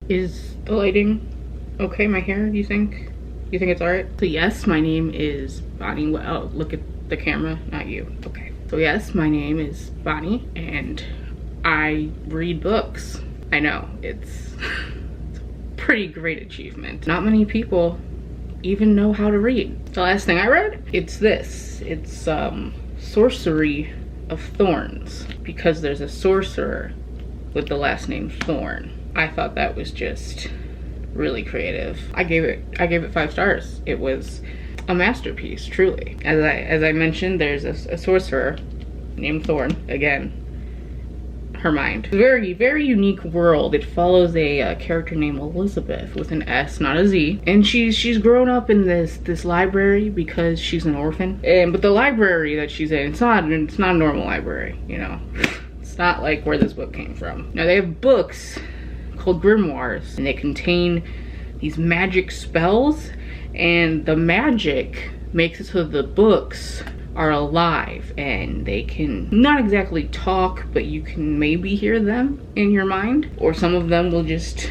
Is the lighting okay? My hair, you think? You think it's all right? So yes, my name is Bonnie. Well, look at the camera, not you. Okay. So yes, my name is Bonnie and I read books. I know, it's a pretty great achievement. Not many people even know how to read. The last thing I read, it's this. It's Sorcery of Thorns, because there's a sorcerer with the last name Thorn. I thought that was just really creative. I gave it 5 stars. It was a masterpiece, truly. As I mentioned, there's a sorcerer named Thorn. Again, her mind. Very, very unique world. It follows a character named Elizabeth with an S, not a Z. And she's grown up in this library because she's an orphan. But the library that she's in, it's not a normal library, you know. It's not like where this book came from. Now they have books called grimoires, and they contain these magic spells, and the magic makes it so the books are alive and they can not exactly talk, but you can maybe hear them in your mind, or some of them will just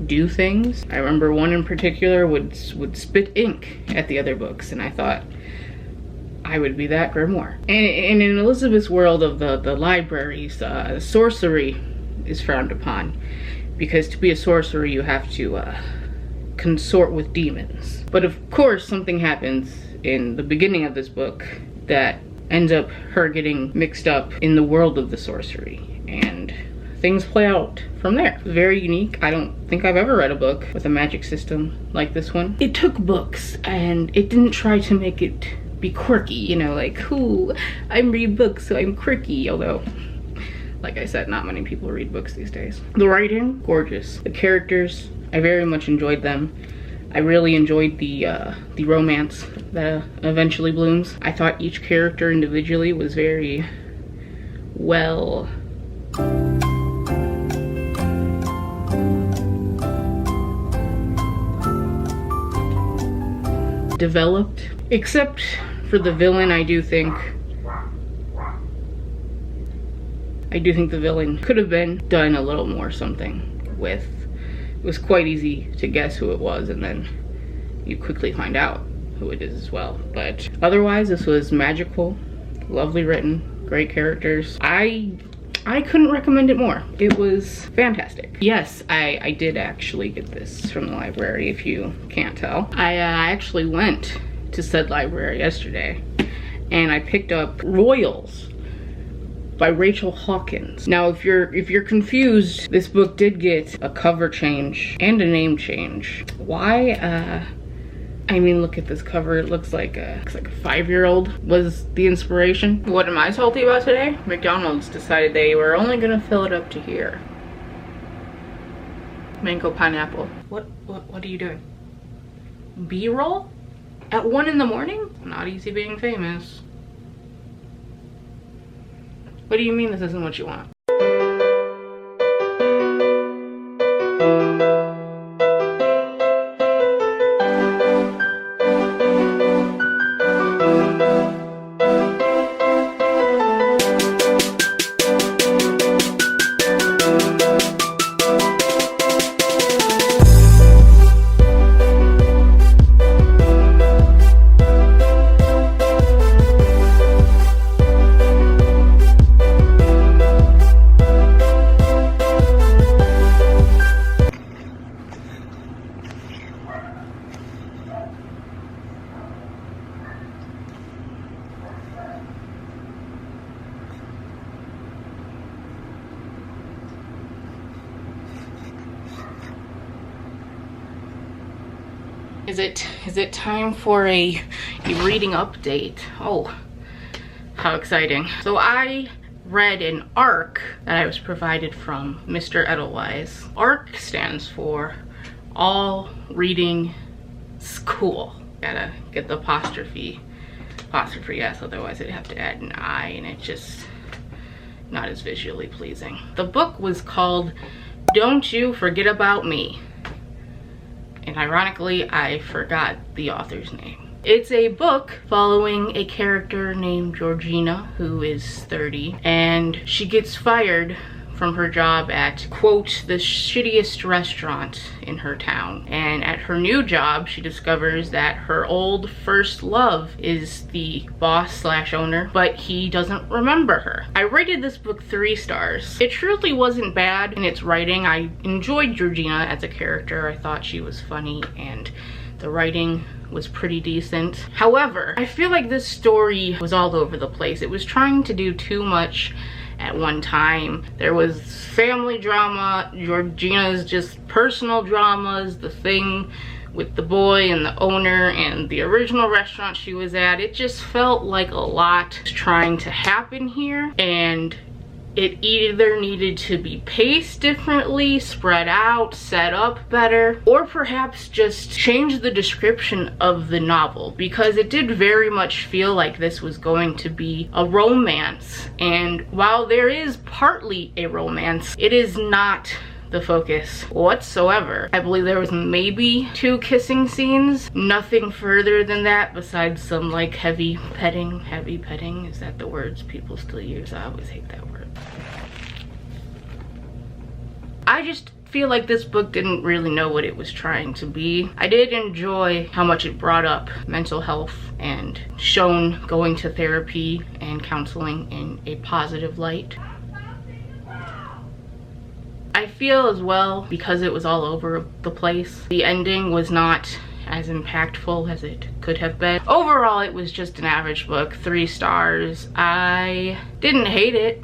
do things. I remember one in particular would spit ink at the other books, and I thought I would be that grimoire. And in Elizabeth's world of the libraries, sorcery is frowned upon, because to be a sorcerer you have to consort with demons. But of course something happens in the beginning of this book that ends up her getting mixed up in the world of the sorcery, and things play out from there. Very unique. I don't think I've ever read a book with a magic system like this one. It took books and it didn't try to make it be quirky, you know, like, ooh, I read books so I'm quirky, although like I said, not many people read books these days. The writing, gorgeous. The characters, I very much enjoyed them. I really enjoyed the romance that eventually blooms. I thought each character individually was very well developed, except for the villain. I do think the villain could have been done a little more something with. It was quite easy to guess who it was, and then you quickly find out who it is as well. But otherwise, this was magical, lovely written, great characters. I couldn't recommend it more. It was fantastic. Yes, I did actually get this from the library, if you can't tell. I actually went to said library yesterday, and I picked up Royals by Rachel Hawkins. Now, if you're confused, this book did get a cover change and a name change. Why? I mean, look at this cover. It looks like a 5-year-old was the inspiration. What am I salty about today? McDonald's decided they were only gonna fill it up to here. Mango pineapple. What are you doing? B-roll? At 1 in the morning? Not easy being famous. What do you mean this isn't what you want? Is it time for a reading update? Oh, how exciting. So I read an ARC that I was provided from Mr. Edelweiss. ARC stands for All Reading School. Gotta get the apostrophe S, otherwise I'd have to add an I, and it's just not as visually pleasing. The book was called Don't You Forget About Me. And ironically, I forgot the author's name. It's a book following a character named Georgina, who is 30, and she gets fired from her job at, quote, the shittiest restaurant in her town. And at her new job, she discovers that her old first love is the boss slash owner, but he doesn't remember her. I rated this book 3 stars. It truly wasn't bad in its writing. I enjoyed Georgina as a character. I thought she was funny and the writing was pretty decent. However, I feel like this story was all over the place. It was trying to do too much at one time. There was family drama, Georgina's just personal dramas, the thing with the boy and the owner and the original restaurant she was at. It just felt like a lot trying to happen here, and it either needed to be paced differently, spread out, set up better, or perhaps just change the description of the novel, because it did very much feel like this was going to be a romance. And while there is partly a romance, it is not the focus whatsoever. I believe there was maybe 2 kissing scenes, nothing further than that besides some like heavy petting. Is that the words people still use? I always hate that word. I just feel like this book didn't really know what it was trying to be. I did enjoy how much it brought up mental health and shown going to therapy and counseling in a positive light. I feel as well, because it was all over the place, the ending was not as impactful as it could have been. Overall, it was just an average book, 3 stars. I didn't hate it,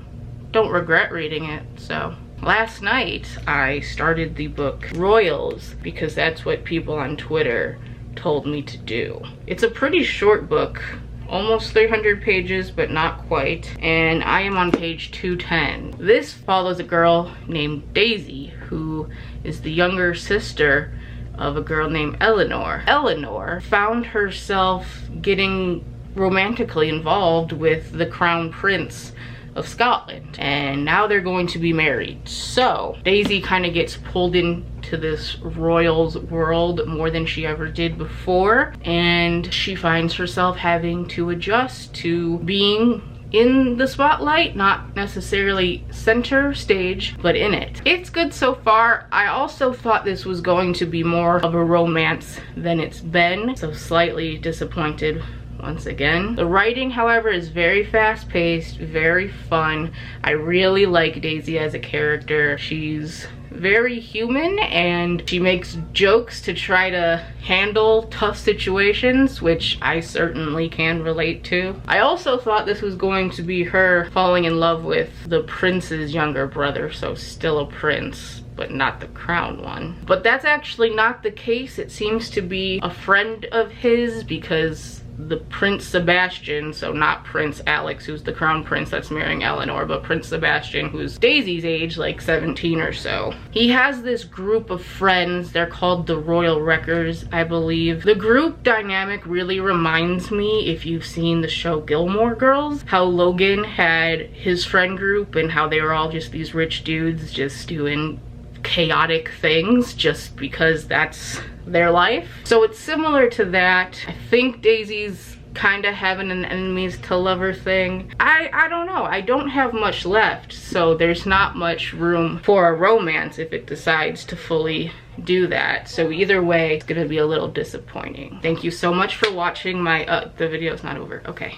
don't regret reading it, so. Last night, I started the book Royals because that's what people on Twitter told me to do. It's a pretty short book, almost 300 pages, but not quite, and I am on page 210. This follows a girl named Daisy, who is the younger sister of a girl named Eleanor. Eleanor found herself getting romantically involved with the Crown Prince of Scotland, and now they're going to be married. So Daisy kind of gets pulled into this royals world more than she ever did before, and she finds herself having to adjust to being in the spotlight, not necessarily center stage, but in it. It's good so far. I also thought this was going to be more of a romance than it's been, so slightly disappointed once again. The writing, however, is very fast-paced, very fun. I really like Daisy as a character. She's very human and she makes jokes to try to handle tough situations, which I certainly can relate to. I also thought this was going to be her falling in love with the prince's younger brother, so still a prince, but not the crown one. But that's actually not the case. It seems to be a friend of his, because the Prince Sebastian, so not Prince Alex, who's the crown prince that's marrying Eleanor, but Prince Sebastian, who's Daisy's age, like 17 or so. He has this group of friends. They're called the Royal Wreckers, I believe. The group dynamic really reminds me, if you've seen the show Gilmore Girls, how Logan had his friend group and how they were all just these rich dudes just doing chaotic things just because that's their life. So it's similar to that. I think Daisy's kind of having an enemies to lover thing. I don't know. I don't have much left, so there's not much room for a romance if it decides to fully do that. So either way, it's gonna be a little disappointing. Thank you so much for watching my the video's not over. Okay.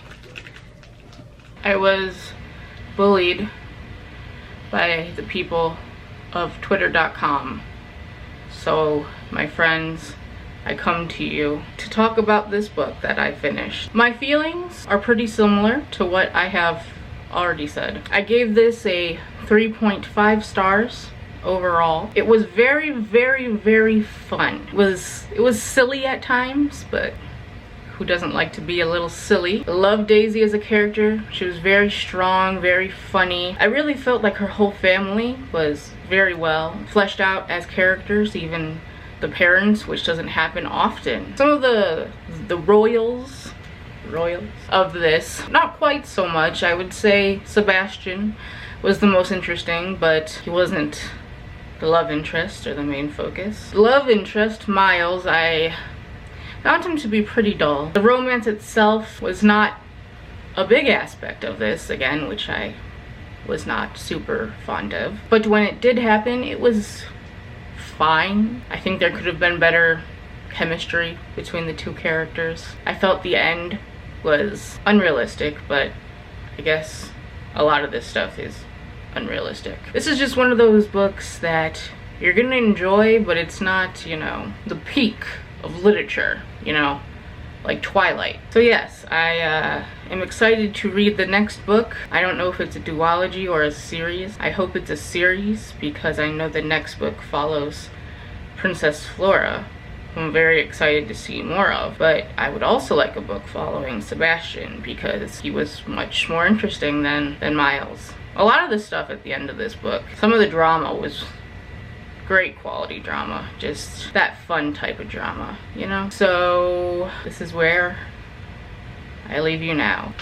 I was bullied by the people of twitter.com. So my friends, I come to you to talk about this book that I finished. My feelings are pretty similar to what I have already said. I gave this a 3.5 stars overall. It was very, very, very fun. It was silly at times, but who doesn't like to be a little silly? I love Daisy as a character. She was very strong, very funny. I really felt like her whole family was very well fleshed out as characters, even the parents, which doesn't happen often. Some of the royals of this, not quite so much. I would say Sebastian was the most interesting, but he wasn't the love interest or the main focus. The love interest, Miles, I found him to be pretty dull. The romance itself was not a big aspect of this, again, which I was not super fond of. But when it did happen, it was fine. I think there could have been better chemistry between the two characters. I felt the end was unrealistic, but I guess a lot of this stuff is unrealistic. This is just one of those books that you're gonna enjoy, but it's not, you know, the peak of literature, you know, like Twilight. So yes, I am excited to read the next book. I don't know if it's a duology or a series. I hope it's a series because I know the next book follows Princess Flora, who I'm very excited to see more of. But I would also like a book following Sebastian because he was much more interesting than Miles. A lot of the stuff at the end of this book, some of the drama was great quality drama, just that fun type of drama, you know? So this is where I leave you now.